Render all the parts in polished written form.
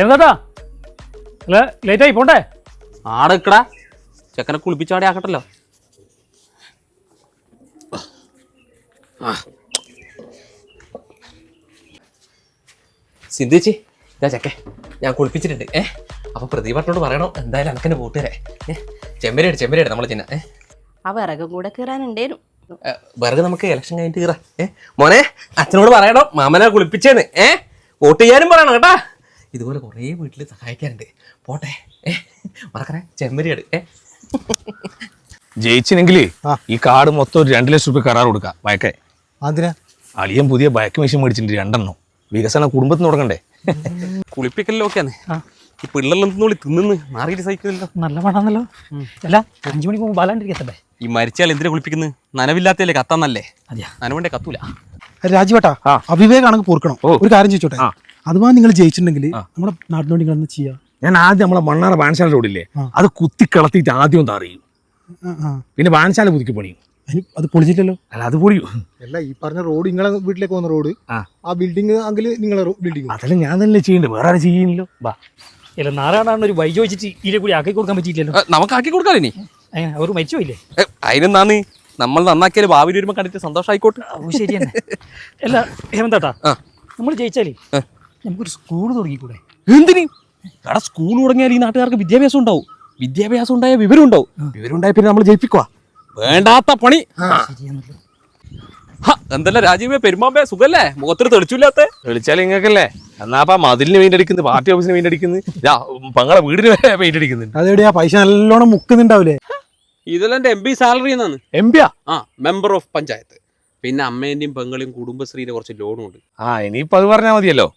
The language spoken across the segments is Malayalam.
എന്താ അല്ല ലേറ്റായി പോണ്ടേ? ആടെ നിക്കടാ, ചെക്കനെ കുളിപ്പിച്ചാടെ ആക്കട്ടല്ലോ. സിന്ധിച്ചി ഞാൻ ചെക്കേ ഞാൻ കുളിപ്പിച്ചിട്ടുണ്ട്. അപ്പൊ പ്രതിഭട്ടനോട് പറയണം എന്തായാലും അനക്കന്നെ പോട്ടുതരേ. ചെമ്മരിയായിട്ട് നമ്മളെ ചിന്ന ആ വിറകും കൂടെ കീറാനുണ്ടേനും. വിറക് നമുക്ക് ഇലക്ഷൻ കഴിഞ്ഞിട്ട് കീറാ. മോനെ അച്ഛനോട് പറയണം മാമനെ കുളിപ്പിച്ചേന്ന്. വോട്ട് ചെയ്യാനും പറയണം കേട്ടാ. ഇതുപോലെ കുറേ വീട്ടിൽ സഹായിക്കാനുണ്ട്. പോട്ടെ മറക്കണേ. ചെമ്മരിയാട് ജയിച്ചിനെങ്കിലേ ഈ കാർഡ് മൊത്തം ഒരു 2 ലക്ഷം രൂപ കരാർ കൊടുക്കാം. ബയക്കെ അതിനാ അളിയൻ പുതിയ ബൈക്ക് മെഷീൻ മേടിച്ചിട്ടുണ്ട് 2 വികസനം കുടുംബത്തിന് തുടങ്ങണ്ടേ. കുളിപ്പിക്കലോ ഒക്കെയാണ്. ഈ പിള്ളേർ തിന്നു മാറിയിട്ട് സഹിക്കുന്നില്ലോ. നല്ല മണന്നല്ലോ. അല്ല 5 മണിക്ക് മുമ്പ് ബാലാണ്ടിരിക്കത്തേ. ഈ മരിച്ചാൽ എന്തിനാ കുളിപ്പിക്കുന്നത്? നനവില്ലാത്തല്ലേ കത്താന്നല്ലേ? അതെയാ നനവണ്ടേ കത്തൂല. രാജുവേട്ടാ അവിവേകാണെങ്കിൽ പൂർക്കണം. ഒരു കാര്യം ചോദിച്ചോട്ടെ, അഥവാ നിങ്ങൾ ജയിച്ചിട്ടുണ്ടെങ്കിൽ നമ്മുടെ നാട്ടിനോട് നിങ്ങൾ എന്താ ചെയ്യാ? ഞാൻ ആദ്യം നമ്മളെ മണ്ണാറ വാൻശാല റോഡില്ലേ അത് കുത്തി കളത്തിയിട്ട് ആദ്യം ഒന്ന് അറിയും. പിന്നെ വാൻശാല പുതുക്കി പണിയും. അത് പൊളിച്ചില്ലല്ലോ. അല്ല അത് പൊളിയും. അല്ല ഈ പറഞ്ഞ റോഡ് നിങ്ങളെ വീട്ടിലേക്ക് പോകുന്ന റോഡ്, ആ ബിൽഡിംഗ് ആണെങ്കിൽ നിങ്ങളെ ബിൽഡിംഗ്. അതെല്ലാം ഞാൻ തന്നെ ചെയ്യണ്ടേ, വേറെ ആരും ചെയ്യുന്നില്ലോ. ബാ ഇല്ല നാരായണ ഒരു വൈ ചോദിച്ചിട്ട് ഇതിലെ കൂടി ആക്കി കൊടുക്കാൻ പറ്റിയില്ലല്ലോ. നമുക്ക് ആക്കി കൊടുക്കാലോ ഇനി. അവർ മരിച്ചുപോയില്ലേ? അതിനെന്താന്ന് നമ്മൾ നന്നാക്കിയാലും ഭാവി വരുമ്പോ കണ്ടിട്ട് സന്തോഷമായിക്കോട്ടെ. ശരി തന്നെ. അല്ല ഹേമന്താട്ടാ, നമ്മൾ ജയിച്ചാലേ നമുക്കൊരു സ്കൂൾ തുടങ്ങിക്കൂടെ? എന്തിന്? എടാ സ്കൂൾ തുടങ്ങിയാൽ ഈ നാട്ടുകാർക്ക് വിദ്യാഭ്യാസം ഉണ്ടാവും. വിദ്യാഭ്യാസം ഉണ്ടായ വിവരം ഉണ്ടാവും. വിവരം ഉണ്ടായ പിന്നെ നമ്മൾ ജയിപ്പിക്കുക. വേണ്ടാത്ത പണി. എന്തെല്ലാം രാജീവേ പെരുമാമ്പേ സുഖല്ലേ? മുഖത്തിന് തെളിച്ചില്ലാത്ത തെളിച്ചാൽ ഇങ്ങക്കല്ലേ. എന്നാ മതിലിന് പെയിന്റ് അടിക്കുന്നത്, പാർട്ടി ഓഫീസിന് പെയിന്റ് അടിക്കുന്നത്, പങ്ങളെ വീടിന് വരെ പെയിന്റ് അടിക്കുന്നുണ്ട്. അതെവിടെയാ പൈസ നല്ലോണം മുക്കുന്നുണ്ടാവില്ലേ? ഇതെല്ലാം എന്റെ MP സാലറി എന്നാണ്. MP member of panchayat. പിന്നെ അമ്മേന്റെയും പെങ്ങളെയും കുടുംബശ്രീയുടെ കുറച്ച് ലോണും ഉണ്ട്. ഇനിയിപ്പോ അത് പറഞ്ഞാൽ മതിയല്ലോ.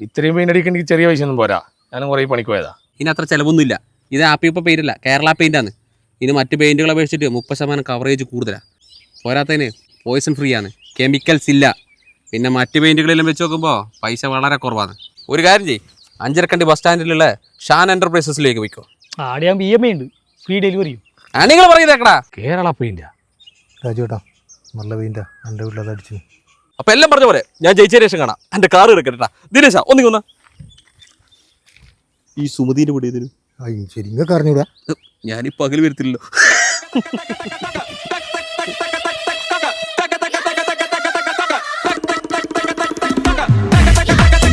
ഇത്രയും പെയിന്റ് അടിക്കണമെങ്കിൽ ചെറിയ പൈസ ഒന്നും പോരാ. ഞാനും കുറേ പണിക്ക് പോയതാ. ഇനി അത്ര ചിലവൊന്നുമില്ല. ഇത് ആപ്പിയപ്പോ പെയിന്റ് അല്ല, കേരള പെയിന്റ് ആണ്. ഇത് മറ്റ് പെയിന്റുകളെ അപേക്ഷിച്ചിട്ട് 30% കവറേജ് കൂടുതലാണ്. പോരാത്തതിന് പോയിസൺ ഫ്രീ ആണ്, കെമിക്കൽസ് ഇല്ല. പിന്നെ മറ്റ് പെയിന്റുകളെല്ലാം വെച്ച് നോക്കുമ്പോൾ പൈസ വളരെ കുറവാണ്. ഒരു കാര്യം ചെയ്യും, അഞ്ചരക്കണ്ടി ബസ് സ്റ്റാൻഡിലുള്ള ഷാൻ എന്റർപ്രൈസസിലേക്ക് പോയിക്കോ. ആടെയാകുമ്പോൾ EMI ഉണ്ട്, ഫ്രീ ഡെലിവറിയും. നിങ്ങൾ പറയുന്നേക്കടാ കേരള പെയിന്റാ. രാജുവേട്ടാ നല്ല പെയിന്റാ, എൻ്റെ വീട്ടിൽ അടിച്ചു. അപ്പൊ എല്ലാം പറഞ്ഞ പോലെ ഞാൻ ജയിച്ച ശേഷം കാണാം. എന്റെ കാറ് എടുക്കട്ടാ. ദിനേശ ഒന്നിങ്ങൊന്ന ഈ സുമതിന്റെ കൂടെ ഇതിനും ശരി ഇങ്ങനെ അറിഞ്ഞൂടാ. ഞാനിപ്പോ പകല് വരത്തില്ലല്ലോ.